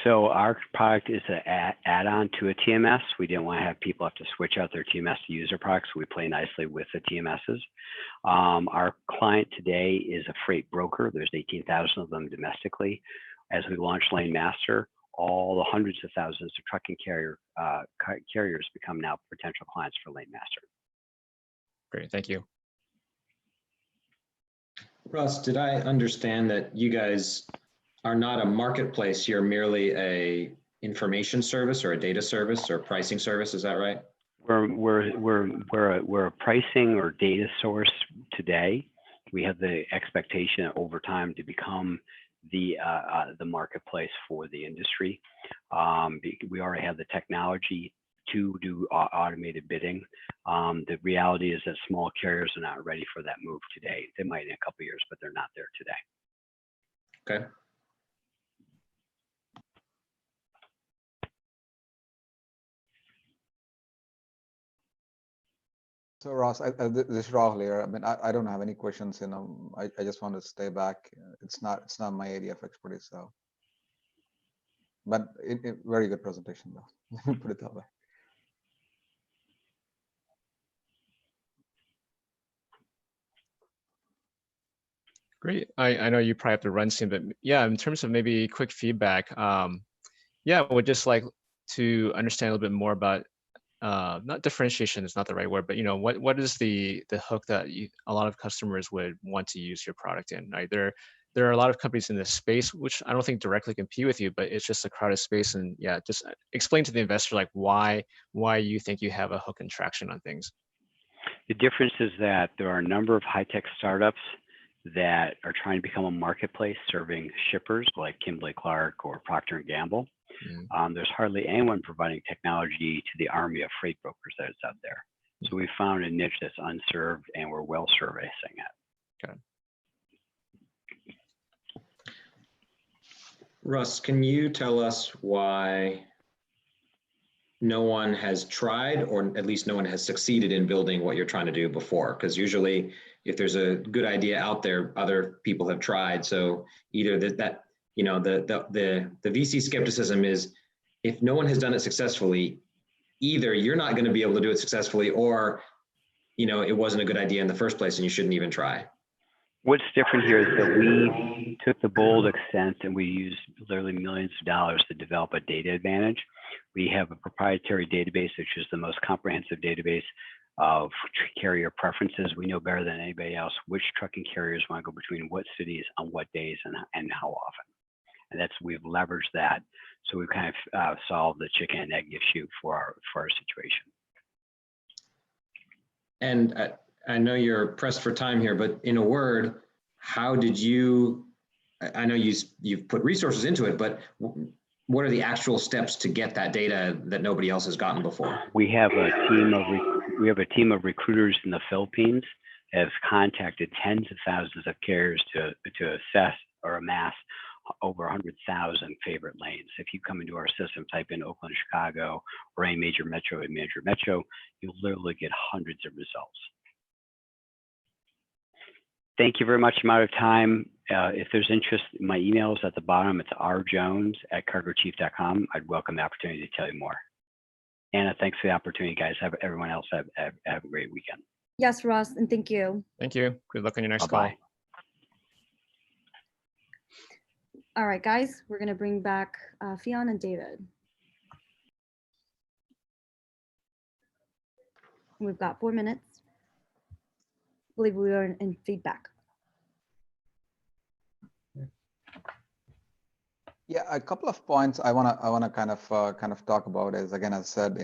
So our product is an add-on to a TMS. We didn't want to have people have to switch out their TMS to use our products. So we play nicely with the TMSs. Our client today is a freight broker. There's 18,000 of them domestically. As we launch Lane Master, all the hundreds of thousands of trucking carriers become now potential clients for Lane Master. Great, thank you. Russ, did I understand that you guys are not a marketplace, you're merely a information service or a data service or pricing service, is that right? We're a pricing or data source today. We have the expectation over time to become the marketplace for the industry. We already have the technology to do automated bidding. The reality is that small carriers are not ready for that move today. They might in a couple of years, but they're not there today. Okay. So Ross, this is Rahul here. I mean, I don't have any questions. I just want to stay back. It's not my area of expertise. So, but very good presentation though. Let me put it that way. Great. I know you probably have to run soon, but yeah, in terms of maybe quick feedback, yeah, I would just like to understand a little bit more about not differentiation is not the right word, but what is the hook that a lot of customers would want to use your product in, right? There are a lot of companies in this space which I don't think directly compete with you, but it's just a crowded space. And yeah, just explain to the investor like why you think you have a hook and traction on things. The difference is that there are a number of high-tech startups that are trying to become a marketplace serving shippers like Kimberly-Clark or Procter & Gamble. There's hardly anyone providing technology to the army of freight brokers that is out there. So we found a niche that's unserved and we're well servicing it. Okay. Russ, can you tell us why no one has tried, or at least no one has succeeded in building what you're trying to do before? Because usually if there's a good idea out there, other people have tried. So either the VC skepticism is, if no one has done it successfully, either you're not going to be able to do it successfully, or it wasn't a good idea in the first place and you shouldn't even try. What's different here is that we took the bold extent and we used literally millions of dollars to develop a data advantage. We have a proprietary database, which is the most comprehensive database of carrier preferences. We know better than anybody else which trucking carriers want to go between what cities on what days and how often. And we've leveraged that. So we've kind of solved the chicken and egg issue for our situation. And I know you're pressed for time here, but in a word, how did you, I know you've put resources into it, but what are the actual steps to get that data that nobody else has gotten before? We have a team of we have a team of recruiters in the Philippines that has contacted tens of thousands of carriers to assess or amass over 100,000 favorite lanes. If you come into our system, type in Oakland, Chicago, or any major metro, you'll literally get hundreds of results. Thank you very much. I'm out of time. If there's interest, my email is at the bottom. It's rjones@cargochief.com. I'd welcome the opportunity to tell you more. Anna, thanks for the opportunity, guys. Everyone else have a great weekend. Yes, Ross, and thank you. Thank you. Good luck on your next Bye-bye. call. All right, guys, we're gonna bring back Fionn and David. We've got 4 minutes. I believe we are in feedback. Yeah, a couple of points I wanna kind of talk about is, again, as I said,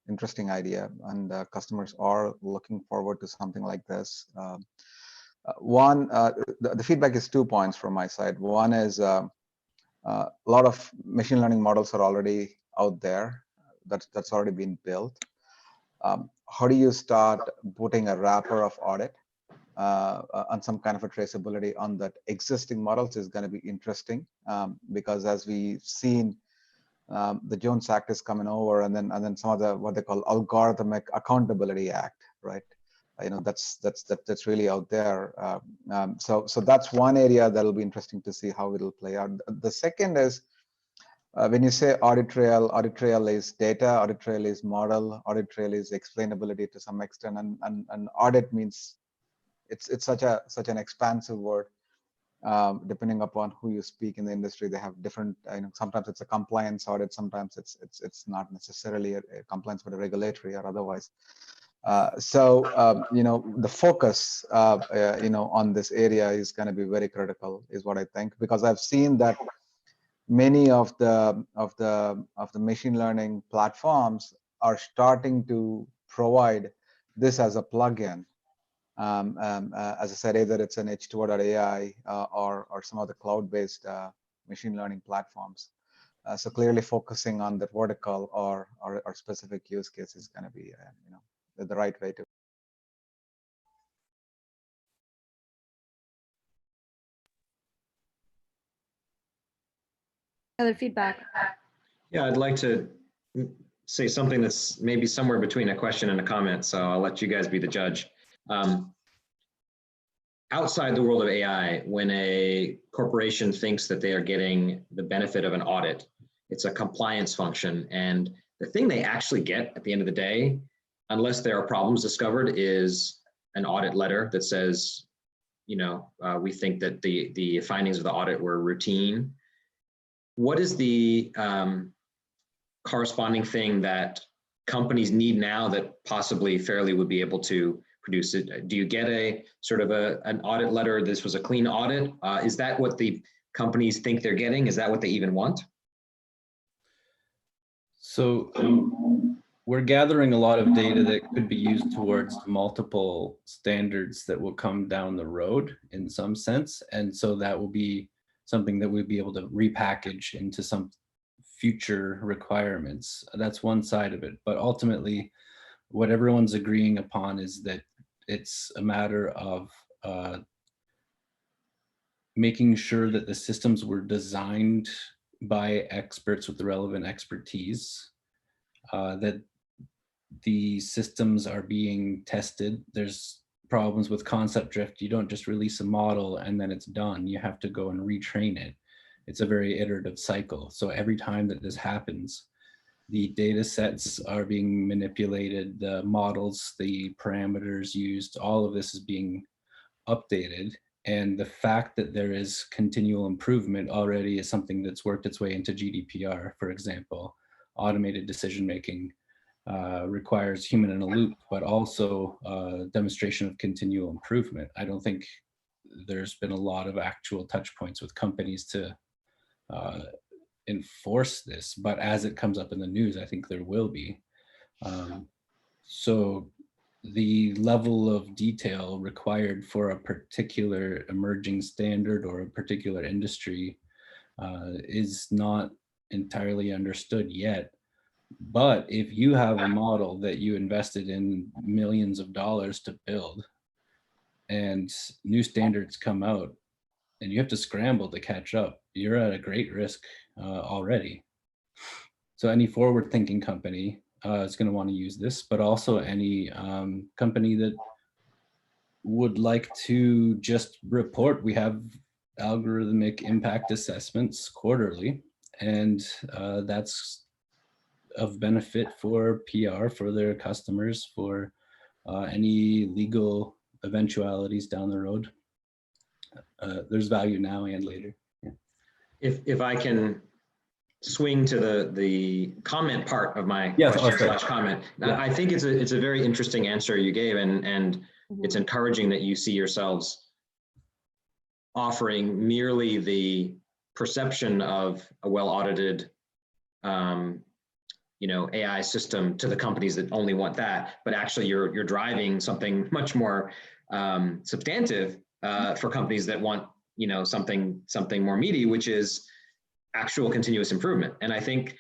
interesting idea, and customers are looking forward to something like this. One, the feedback is 2 points from my side. One is a lot of machine learning models are already out there. That's already been built. How do you start putting a wrapper of audit on some kind of a traceability on that existing models is going to be interesting, because as we've seen, the Jones Act is coming over, and then some of the what they call Algorithmic Accountability Act, right? That's really out there. So that's one area that'll be interesting to see how it'll play out. The second is, when you say audit trail is data, audit trail is model, audit trail is explainability to some extent, and audit means it's such an expansive word. Depending upon who you speak in the industry, they have different. Sometimes it's a compliance audit, sometimes it's not necessarily a compliance, but a regulatory or otherwise. The focus, on this area is going to be very critical, is what I think, because I've seen that many of the machine learning platforms are starting to provide this as a plugin. As I said, either it's an H2O.ai or some of the cloud-based machine learning platforms. So clearly focusing on the vertical or specific use case is going to be, the right way to. Other feedback. Yeah, I'd like to say something that's maybe somewhere between a question and a comment, so I'll let you guys be the judge. Outside the world of AI, when a corporation thinks that they are getting the benefit of an audit, it's a compliance function. And the thing they actually get at the end of the day, unless there are problems discovered, is an audit letter that says, we think that the findings of the audit were routine. What is the corresponding thing that companies need now that possibly Fairly would be able to produce it? Do you get a sort of an audit letter? This was a clean audit. Is that what the companies think they're getting? Is that what they even want? So we're gathering a lot of data that could be used towards multiple standards that will come down the road in some sense. And so that will be something that we'll be able to repackage into some future requirements. That's one side of it. But ultimately, what everyone's agreeing upon is that it's a matter of making sure that the systems were designed by experts with the relevant expertise, that the systems are being tested. There's problems with concept drift. You don't just release a model and then it's done. You have to go and retrain it. It's a very iterative cycle. So every time that this happens, the data sets are being manipulated, the models, the parameters used, all of this is being updated. And the fact that there is continual improvement already is something that's worked its way into GDPR, for example. Automated decision-making requires human in a loop, but also demonstration of continual improvement. I don't think there's been a lot of actual touch points with companies to enforce this, but as it comes up in the news, I think there will be. So the level of detail required for a particular emerging standard or a particular industry is not entirely understood yet, But if you have a model that you invested in millions of dollars to build and new standards come out and you have to scramble to catch up, you're at a great risk already. So any forward thinking company is going to want to use this, but also any company that would like to just report. We have algorithmic impact assessments quarterly, and that's of benefit for PR, for their customers, for any legal eventualities down the road. There's value now and later. Yeah. If I can swing to the comment part of my Yes, question / comment, yeah. I think it's a very interesting answer you gave, and it's encouraging that you see yourselves offering merely the perception of a well-audited AI system to the companies that only want that, but actually you're driving something much more substantive for companies that want something more meaty, which is actual continuous improvement. And I think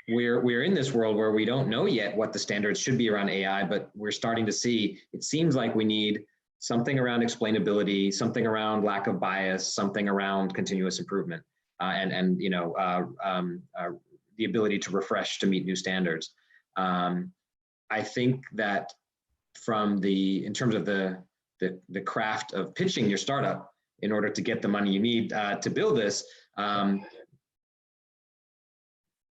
we're in this world where we don't know yet what the standards should be around AI, but we're starting to see, it seems like we need something around explainability, something around lack of bias, something around continuous improvement, and the ability to refresh to meet new standards. I think that in terms of the craft of pitching your startup in order to get the money you need to build this,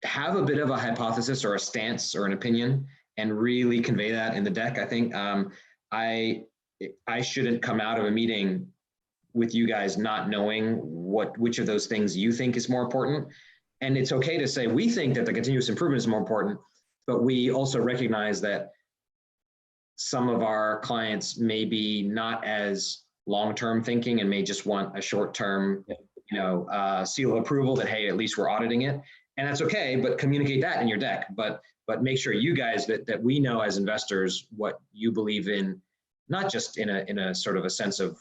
have a bit of a hypothesis or a stance or an opinion and really convey that in the deck. I think I shouldn't come out of a meeting with you guys not knowing which of those things you think is more important. And it's okay to say, we think that the continuous improvement is more important, but we also recognize that some of our clients may be not as long-term thinking and may just want a short-term, seal of approval that, hey, at least we're auditing it. And that's okay, but communicate that in your deck. But make sure you guys that we know as investors what you believe in, not just in a sort of a sense of,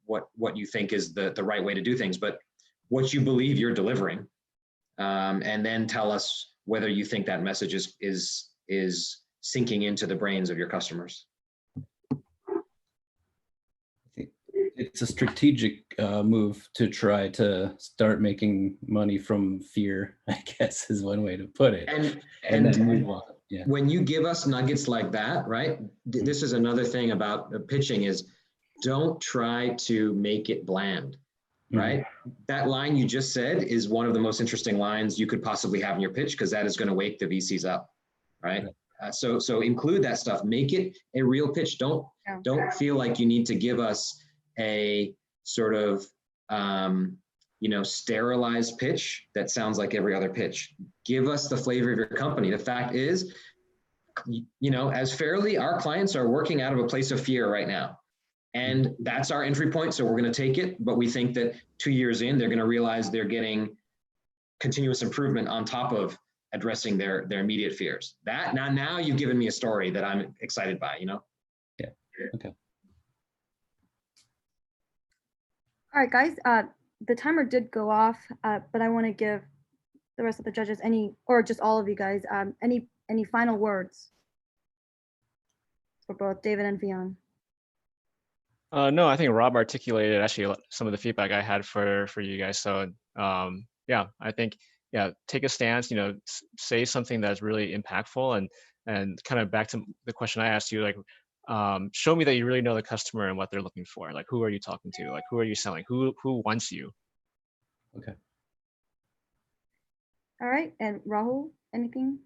what you think is the right way to do things, but what you believe you're delivering, and then tell us whether you think that message is sinking into the brains of your customers. It's a strategic move to try to start making money from fear, I guess is one way to put it. And then move on. Yeah. When you give us nuggets like that, right? This is another thing about pitching is don't try to make it bland, right? Mm-hmm. That line you just said is one of the most interesting lines you could possibly have in your pitch, because that is going to wake the VCs up, right? So include that stuff. Make it a real pitch. Don't feel like you need to give us a sort of sterilized pitch that sounds like every other pitch. Give us the flavor of your company. The fact is, as Fairly, our clients are working out of a place of fear right now. And that's our entry point. So we're going to take it. But we think that 2 years in, they're going to realize they're getting continuous improvement on top of addressing their immediate fears. That now you've given me a story that I'm excited by, Yeah. Okay. All right, guys, the timer did go off, but I want to give the rest of the judges or just all of you guys, any final words for both David and Fionn? No, I think Rob articulated actually some of the feedback I had for you guys. So yeah, I think, take a stance, say something that's really impactful, and kind of back to the question I asked you, like, show me that you really know the customer and what they're looking for. Like, who are you talking to? Like, who are you selling? Who wants you? Okay. All right, and Rahul, anything?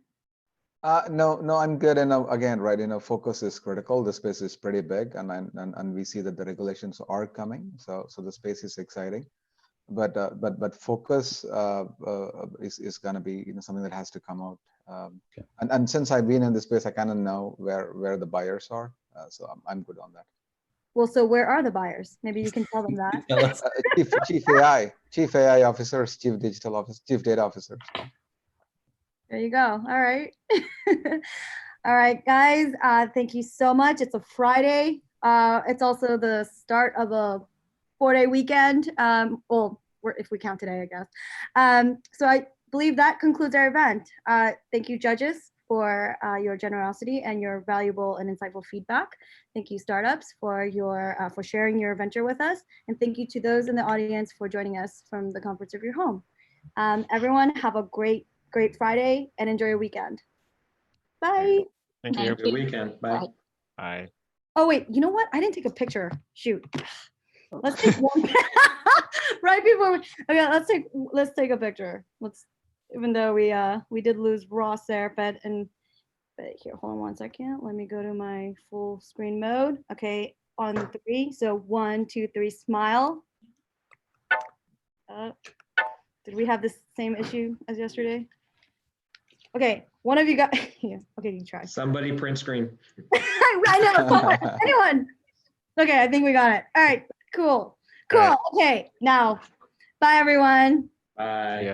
No, I'm good. And again, right, focus is critical. The space is pretty big, and we see that the regulations are coming. So the space is exciting, but focus is going to be something that has to come out. Okay. And since I've been in this space, I kind of know where the buyers are. So I'm good on that. Well, so where are the buyers? Maybe you can tell them that. Chief AI officers, chief digital officers, chief data officers. There you go. All right. All right, guys. Thank you so much. It's a Friday. It's also the start of a 4-day weekend. Well, if we count today, I guess. So believe that concludes our event. Thank you, judges, for your generosity and your valuable and insightful feedback. Thank you, startups, for your for sharing your venture with us, and thank you to those in the audience for joining us from the comforts of your home. Everyone, have a great Friday and enjoy your weekend. Bye. Thank you. Thank Have a good weekend. Bye. Bye. Bye. Oh wait, you know what? I didn't take a picture. Shoot. Let's take one. Right before we, okay, let's take a picture. Even though we did lose Ross there, but here, hold on one second. Let me go to my full screen mode. Okay, on 3. So 1, 2, 3, smile. Did we have the same issue as yesterday? Okay, one of you got, yeah, okay, you try. Somebody print screen. I know, anyone? Okay, I think we got it. All right, cool. All right. Okay, now, bye everyone. Bye. Yeah.